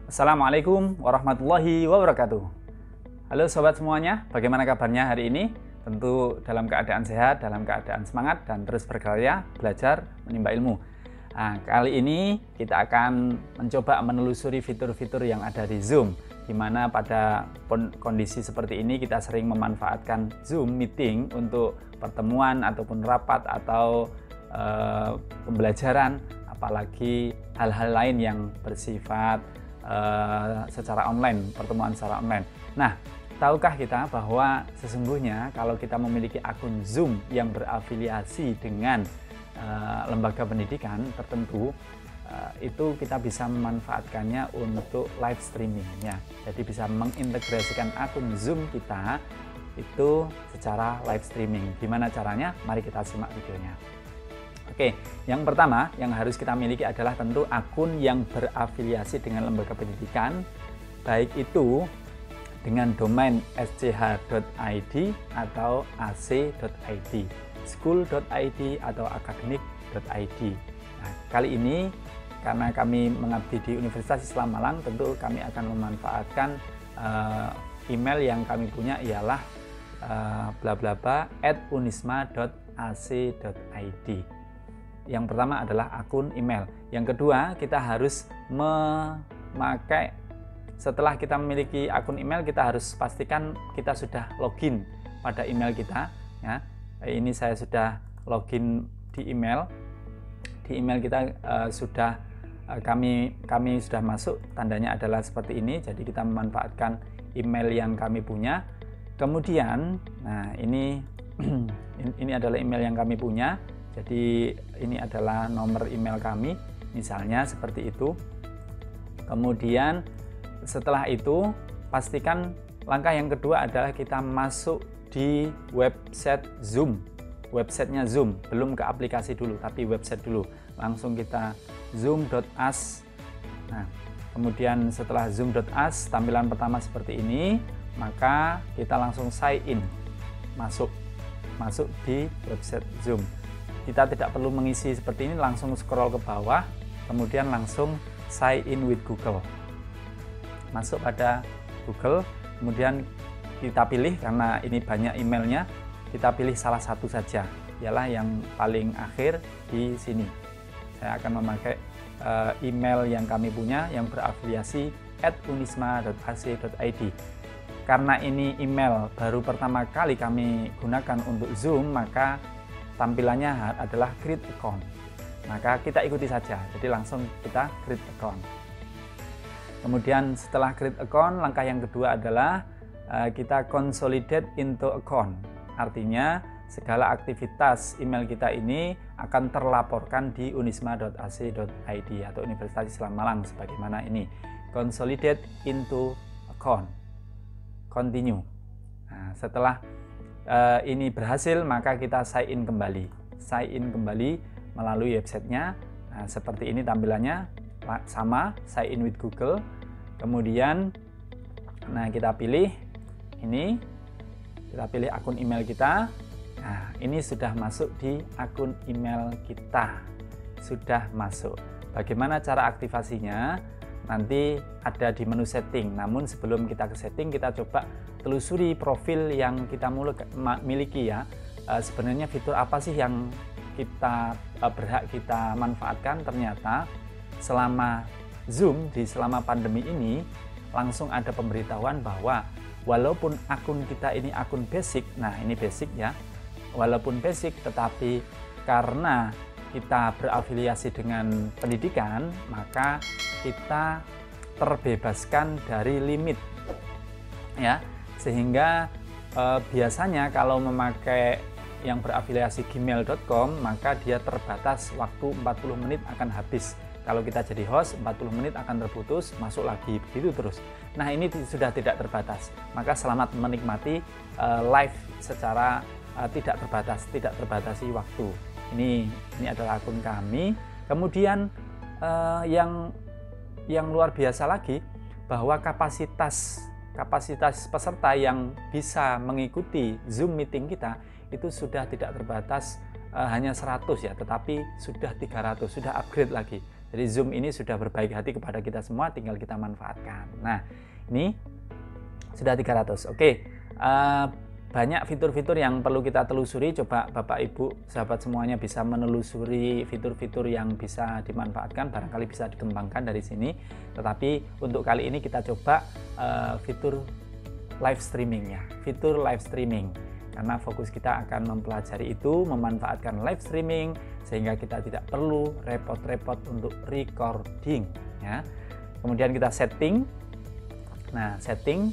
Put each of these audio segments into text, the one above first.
Assalamualaikum warahmatullahi wabarakatuh. Halo sobat semuanya, bagaimana kabarnya hari ini? Tentu dalam keadaan sehat, dalam keadaan semangat, dan terus berkarya, belajar, menimba ilmu. Nah, kali ini kita akan mencoba menelusuri fitur-fitur yang ada di Zoom, di mana pada kondisi seperti ini kita sering memanfaatkan Zoom meeting untuk pertemuan ataupun rapat atau pembelajaran, apalagi hal-hal lain yang bersifat secara online, pertemuan secara online. Nah, tahukah kita bahwa sesungguhnya kalau kita memiliki akun Zoom yang berafiliasi dengan lembaga pendidikan tertentu, itu kita bisa memanfaatkannya untuk live streaming ya. Jadi bisa mengintegrasikan akun Zoom kita itu secara live streaming. Gimana caranya? Mari kita simak videonya. Oke, yang pertama yang harus kita miliki adalah tentu akun yang berafiliasi dengan lembaga pendidikan, baik itu dengan domain sch.id atau ac.id, school.id atau academic.id. Nah, kali ini karena kami mengabdi di Universitas Islam Malang, tentu kami akan memanfaatkan email yang kami punya ialah blablabla@unisma.ac.id. Yang pertama adalah akun email. Yang kedua, kita harus memakai, setelah kita memiliki akun email, kita harus pastikan kita sudah login pada email kita ya. Ini saya sudah login di email. Di email kita kami sudah masuk, tandanya adalah seperti ini. Jadi kita memanfaatkan email yang kami punya. Kemudian, nah ini ini adalah email yang kami punya. Jadi ini adalah nomor email kami, misalnya seperti itu. Kemudian setelah itu pastikan langkah yang kedua adalah kita masuk di website Zoom. Websitenya Zoom, belum ke aplikasi dulu, tapi website dulu. Langsung kita zoom.us. Nah, kemudian setelah zoom.us, tampilan pertama seperti ini, maka kita langsung sign in, masuk di website Zoom. Kita tidak perlu mengisi seperti ini, langsung scroll ke bawah, kemudian langsung sign in with Google. Masuk pada Google, kemudian kita pilih, karena ini banyak emailnya, kita pilih salah satu saja, ialah yang paling akhir di sini. Saya akan memakai email yang kami punya yang berafiliasi @unisma.ac.id. Karena ini email baru pertama kali kami gunakan untuk Zoom, maka tampilannya adalah create account. Maka kita ikuti saja, jadi langsung kita create account. Kemudian setelah create account, langkah yang kedua adalah kita consolidate into account. Artinya segala aktivitas email kita ini akan terlaporkan di unisma.ac.id atau Universitas Islam Malang sebagaimana ini. Consolidate into account. Continue. Nah, setelah ini berhasil, maka kita sign in kembali. Sign in kembali melalui websitenya. Nah, seperti ini tampilannya, sama, sign in with Google. Kemudian, nah kita pilih ini, kita pilih akun email kita. Nah, ini sudah masuk di akun email kita, sudah masuk. Bagaimana cara aktivasinya? Nanti ada di menu setting. Namun sebelum kita ke setting, kita coba telusuri profil yang kita miliki ya. Sebenarnya fitur apa sih yang kita berhak kita manfaatkan? Ternyata selama Zoom, selama pandemi ini, langsung ada pemberitahuan bahwa walaupun akun kita ini akun basic, nah ini basic ya, walaupun basic, tetapi karena kita berafiliasi dengan pendidikan, maka kita terbebaskan dari limit ya, sehingga biasanya kalau memakai yang berafiliasi gmail.com, maka dia terbatas waktu 40 menit akan habis. Kalau kita jadi host, 40 menit akan terputus, masuk lagi, begitu terus. Nah, ini sudah tidak terbatas, maka selamat menikmati live secara tidak terbatasi waktu. Ini adalah akun kami. Kemudian yang luar biasa lagi, bahwa kapasitas peserta yang bisa mengikuti Zoom meeting kita itu sudah tidak terbatas hanya 100 ya, tetapi sudah 300, sudah upgrade lagi. Jadi Zoom ini sudah berbaik hati kepada kita semua, tinggal kita manfaatkan. Nah, ini sudah 300. Oke, banyak fitur-fitur yang perlu kita telusuri. Coba Bapak Ibu sahabat semuanya bisa menelusuri fitur-fitur yang bisa dimanfaatkan, barangkali bisa dikembangkan dari sini. Tetapi untuk kali ini kita coba fitur live streamingnya, fitur live streaming, karena fokus kita akan mempelajari itu, memanfaatkan live streaming sehingga kita tidak perlu repot-repot untuk recording ya. Kemudian kita setting. Nah, setting,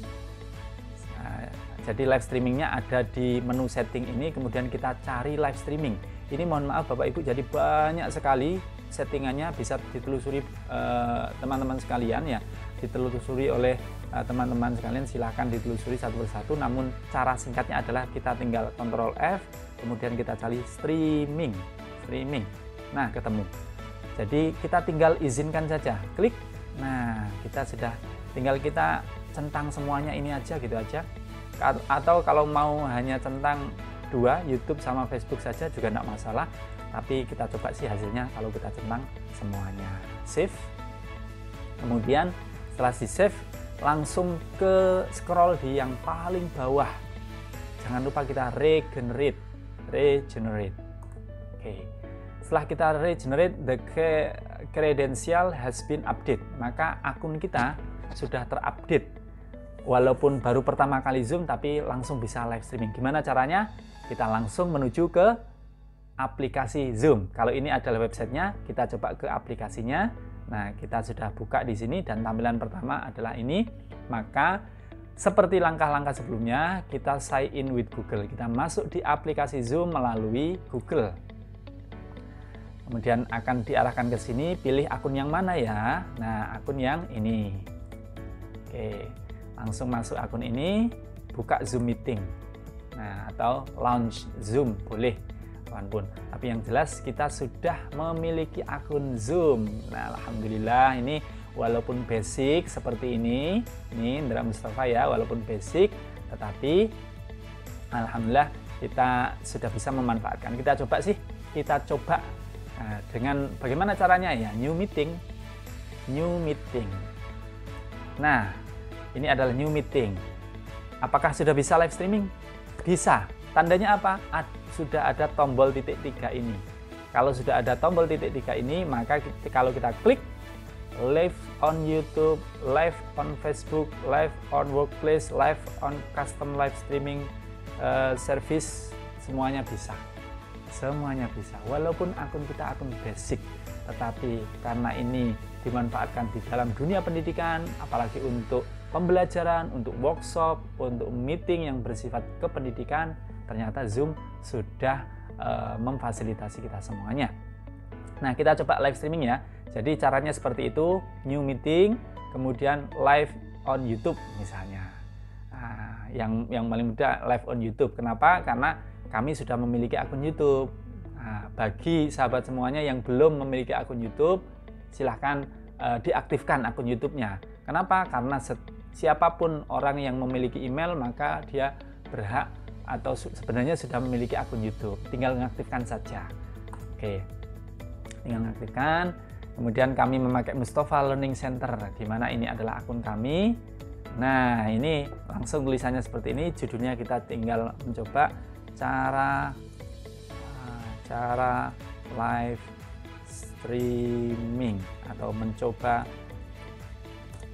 jadi live streamingnya ada di menu setting ini, kemudian kita cari live streaming. Ini mohon maaf Bapak Ibu, jadi banyak sekali settingannya, bisa ditelusuri teman-teman sekalian ya, ditelusuri oleh teman-teman sekalian, silahkan ditelusuri satu persatu. Namun cara singkatnya adalah kita tinggal Ctrl F, kemudian kita cari streaming. Nah, ketemu. Jadi kita tinggal izinkan saja, klik. Nah, kita sudah tinggal kita centang semuanya ini aja, gitu aja. Atau kalau mau hanya centang dua, YouTube sama Facebook saja juga tidak masalah. Tapi kita coba sih hasilnya kalau kita centang semuanya. Save. Kemudian setelah di save, langsung ke scroll di yang paling bawah. Jangan lupa kita regenerate. Oke. Setelah kita regenerate, the credential has been update. Maka akun kita sudah terupdate. Walaupun baru pertama kali Zoom, tapi langsung bisa live streaming. Gimana caranya? Kita langsung menuju ke aplikasi Zoom. Kalau ini adalah websitenya, kita coba ke aplikasinya. Nah, kita sudah buka di sini dan tampilan pertama adalah ini. Maka seperti langkah-langkah sebelumnya, kita sign in with Google. Kita masuk di aplikasi Zoom melalui Google. Kemudian akan diarahkan ke sini, pilih akun yang mana ya. Nah, akun yang ini. Oke. Langsung masuk akun ini, buka Zoom Meeting. Nah, atau launch Zoom, boleh kapanpun. Tapi yang jelas kita sudah memiliki akun Zoom. Nah, alhamdulillah ini walaupun basic seperti ini Indra Mustafa ya, walaupun basic, tetapi alhamdulillah kita sudah bisa memanfaatkan. Kita coba dengan bagaimana caranya ya, new meeting. Nah, ini adalah new meeting. Apakah sudah bisa live streaming? Bisa. Tandanya apa? Sudah ada tombol titik 3 ini. Kalau sudah ada tombol titik 3 ini, maka kalau kita klik live on YouTube, live on Facebook, live on Workplace, live on custom live streaming service, semuanya bisa. Semuanya bisa. Walaupun akun kita akun basic, tetapi karena ini dimanfaatkan di dalam dunia pendidikan, apalagi untuk pembelajaran, untuk workshop, untuk meeting yang bersifat kependidikan, ternyata Zoom sudah memfasilitasi kita semuanya. Nah, kita coba live streaming ya. Jadi caranya seperti itu, new meeting, kemudian live on YouTube misalnya. Nah, yang paling mudah live on YouTube. Kenapa? Karena kami sudah memiliki akun YouTube. Nah, bagi sahabat semuanya yang belum memiliki akun YouTube, silahkan diaktifkan akun YouTube-nya. Kenapa? Karena siapapun orang yang memiliki email, maka dia berhak atau sebenarnya sudah memiliki akun YouTube. Tinggal mengaktifkan saja. Oke, tinggal mengaktifkan. Kemudian kami memakai Mustafa Learning Center, di mana ini adalah akun kami. Nah, ini langsung tulisannya seperti ini. Judulnya kita tinggal mencoba cara live streaming atau mencoba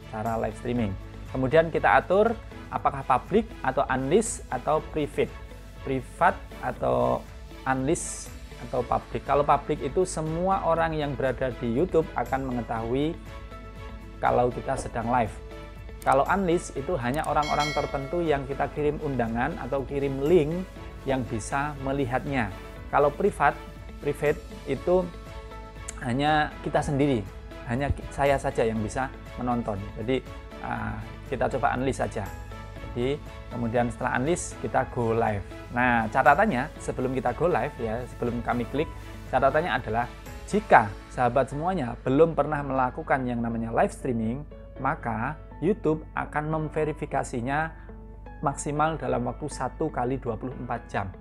cara live streaming. Kemudian kita atur apakah public atau unlist atau privat atau unlist atau public. Kalau public itu semua orang yang berada di YouTube akan mengetahui kalau kita sedang live. Kalau unlist itu hanya orang-orang tertentu yang kita kirim undangan atau kirim link yang bisa melihatnya. Kalau private itu hanya kita sendiri, hanya saya saja yang bisa menonton. Jadi kita coba unlist saja. Jadi kemudian setelah unlist kita go live. Nah, catatannya sebelum kita go live ya, sebelum kami klik, catatannya adalah jika sahabat semuanya belum pernah melakukan yang namanya live streaming, maka YouTube akan memverifikasinya maksimal dalam waktu 1 kali 24 jam.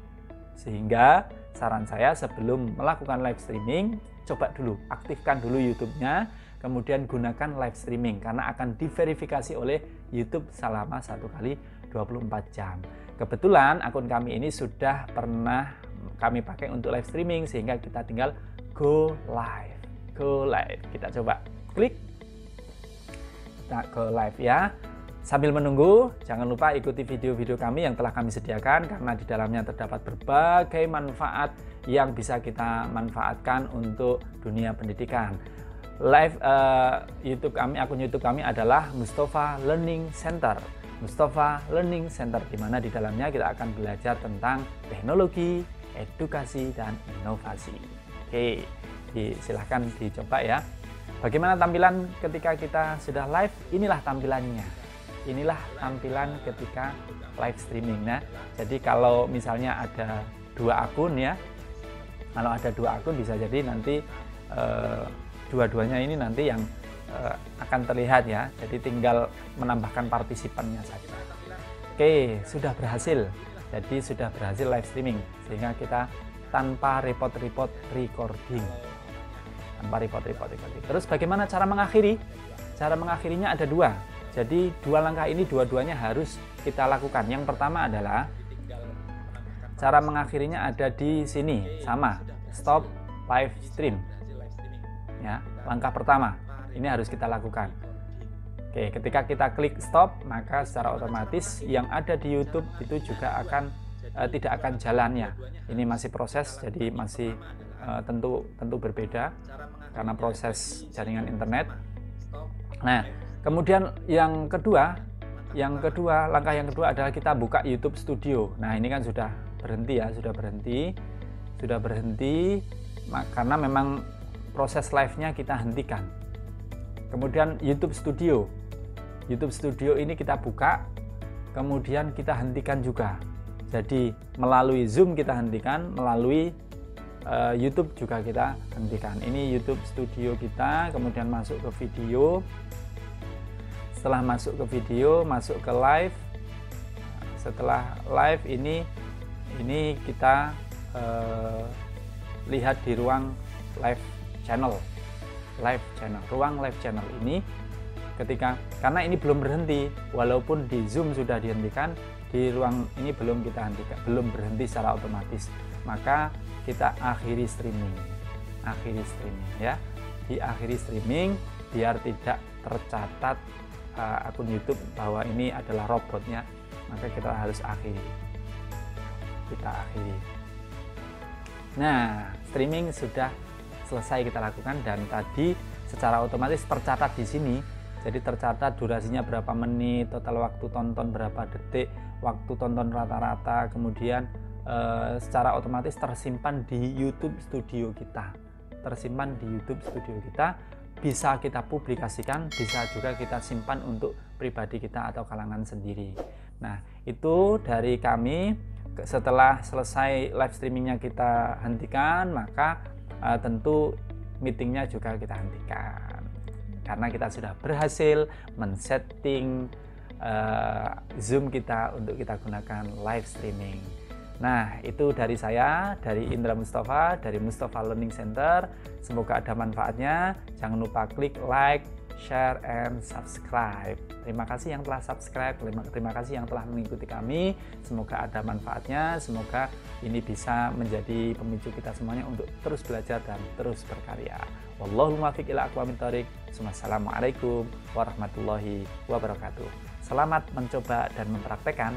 Sehingga saran saya sebelum melakukan live streaming, coba dulu, aktifkan dulu YouTube-nya, kemudian gunakan live streaming karena akan diverifikasi oleh YouTube selama 1 kali 24 jam. Kebetulan akun kami ini sudah pernah kami pakai untuk live streaming sehingga kita tinggal go live. Go live. Kita coba klik. Kita go live ya. Sambil menunggu, jangan lupa ikuti video-video kami yang telah kami sediakan karena di dalamnya terdapat berbagai manfaat yang bisa kita manfaatkan untuk dunia pendidikan. Live YouTube kami, akun YouTube kami adalah Mustafa Learning Center. Mustafa Learning Center, di mana di dalamnya kita akan belajar tentang teknologi, edukasi, dan inovasi. Oke, silahkan dicoba ya. Bagaimana tampilan ketika kita sudah live? Inilah tampilannya. Inilah tampilan ketika live streaming. Nah, jadi kalau misalnya ada 2 akun ya, kalau ada 2 akun bisa jadi nanti dua-duanya ini nanti yang akan terlihat ya. Jadi tinggal menambahkan partisipannya saja. Oke, sudah berhasil. Jadi sudah berhasil live streaming sehingga kita tanpa repot-repot recording. Tanpa repot-repot recording. Terus bagaimana cara mengakhiri? Cara mengakhirinya ada 2. Jadi 2 langkah ini dua-duanya harus kita lakukan. Yang pertama adalah cara mengakhirinya ada di sini, sama, stop live stream. Ya, langkah pertama ini harus kita lakukan. Oke, ketika kita klik stop, maka secara otomatis yang ada di YouTube itu juga akan tidak akan jalannya. Ini masih proses, jadi masih tentu berbeda karena proses jaringan internet. Nah, kemudian langkah yang kedua adalah kita buka YouTube Studio. Nah, ini kan sudah berhenti ya, sudah berhenti karena memang proses live-nya kita hentikan. Kemudian YouTube Studio ini kita buka, kemudian kita hentikan juga. Jadi melalui Zoom kita hentikan, melalui YouTube juga kita hentikan. Ini YouTube Studio kita, kemudian masuk ke video. Setelah masuk ke video, masuk ke live. Setelah live ini kita lihat di ruang live channel, ruang live channel ini karena ini belum berhenti, walaupun di Zoom sudah dihentikan, di ruang ini belum kita hentikan, belum berhenti secara otomatis, maka kita akhiri streaming ya, diakhiri streaming biar tidak tercatat akun YouTube bahwa ini adalah robotnya, maka kita harus akhiri. Nah, streaming sudah selesai kita lakukan dan tadi secara otomatis tercatat di sini. Jadi tercatat durasinya berapa menit, total waktu tonton berapa detik, waktu tonton rata-rata, kemudian secara otomatis tersimpan di YouTube Studio kita. Bisa kita publikasikan, bisa juga kita simpan untuk pribadi kita atau kalangan sendiri. Nah, itu dari kami. Setelah selesai live streamingnya kita hentikan, maka tentu meetingnya juga kita hentikan. Karena kita sudah berhasil men-setting Zoom kita untuk kita gunakan live streaming. Nah, itu dari saya, dari Indra Mustafa, dari Mustafa Learning Center. Semoga ada manfaatnya. Jangan lupa klik like, share, and subscribe. Terima kasih yang telah subscribe, terima kasih yang telah mengikuti kami. Semoga ada manfaatnya, semoga ini bisa menjadi pemicu kita semuanya untuk terus belajar dan terus berkarya. Wallahul muwaffiq ila aqwamit thoriq. Wassalamualaikum warahmatullahi wabarakatuh. Selamat mencoba dan mempraktekkan.